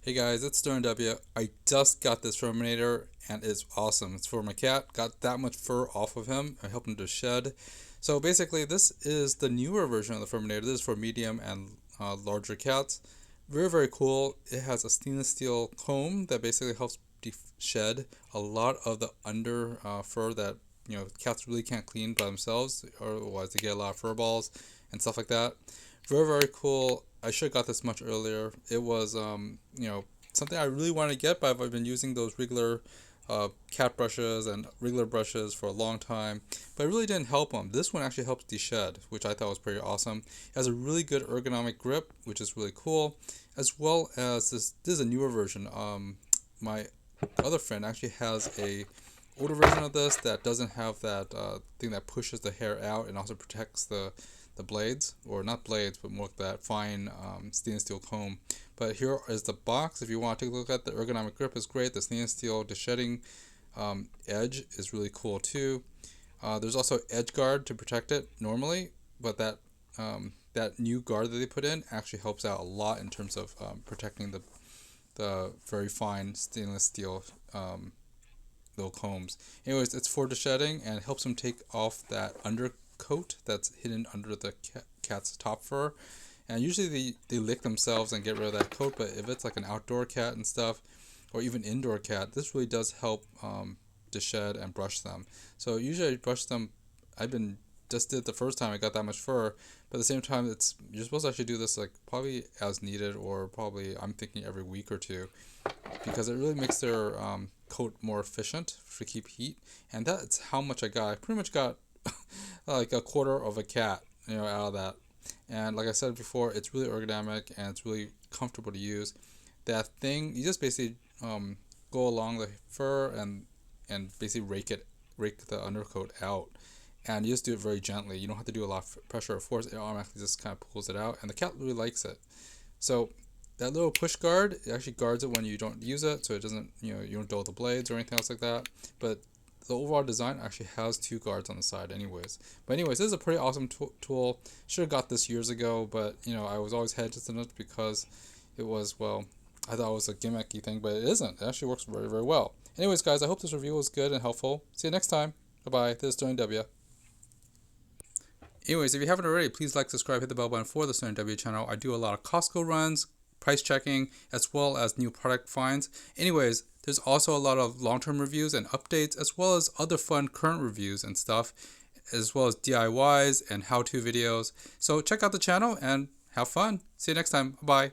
Hey guys, it's SterlingW. I just got this FURminator and it's awesome. It's for my cat. Got that much fur off of him. I helped him to shed. So basically, this is the newer version of the FURminator. This is for medium and larger cats. Very, very cool. It has a stainless steel comb that basically helps shed a lot of the under fur that cats really can't clean by themselves, or otherwise they get a lot of fur balls and stuff like that. Very, very cool. I should have got this much earlier. It was, something I really wanted to get, but I've been using those regular cat brushes and regular brushes for a long time, but it really didn't help them. This one actually helps de-shed, which I thought was pretty awesome. It has a really good ergonomic grip, which is really cool, as well as this is a newer version. My other friend actually has a older version of this that doesn't have that thing that pushes the hair out and also protects the blades, or not blades, but more like that fine stainless steel comb. But here is the box. If you want to take a look at the ergonomic grip, is great. The stainless steel deShedding edge is really cool too. There's also edge guard to protect it normally, but that new guard that they put in actually helps out a lot in terms of protecting the very fine stainless steel little combs. Anyways, it's for deShedding and it helps them take off that undercoat that's hidden under the cat's top fur. And usually they lick themselves and get rid of that coat, but if it's like an outdoor cat and stuff, or even indoor cat, this really does help deshed and brush them. So usually I brush them. Just did the first time I got that much fur, but at the same time you're supposed to actually do this like probably as needed, or probably I'm thinking every week or two, because it really makes their coat more efficient to keep heat. And that's how much I got. I pretty much got like a quarter of a cat out of that. And like I said before, it's really ergonomic and it's really comfortable to use. That thing, you just basically go along the fur and basically rake the undercoat out, and you just do it very gently. You don't have to do a lot of pressure or force. It automatically just kind of pulls it out, and the cat really likes it. So that little push guard, it actually guards it when you don't use it, so it doesn't, you don't dull the blades or anything else like that. But the overall design actually has two guards on the side anyways. But anyways, this is a pretty awesome tool. Should have got this years ago, but I was always hesitant because it was, well, I thought it was a gimmicky thing, but it isn't. It actually works very, very well. Anyways, guys, I hope this review was good and helpful. See you next time. Bye-bye. This is SterlingW. Anyways, if you haven't already, please like, subscribe, hit the bell button for the SterlingW channel. I do a lot of Costco runs, price checking, as well as new product finds. Anyways, there's also a lot of long-term reviews and updates, as well as other fun current reviews and stuff, as well as DIYs and how-to videos. So check out the channel and have fun. See you next time. Bye.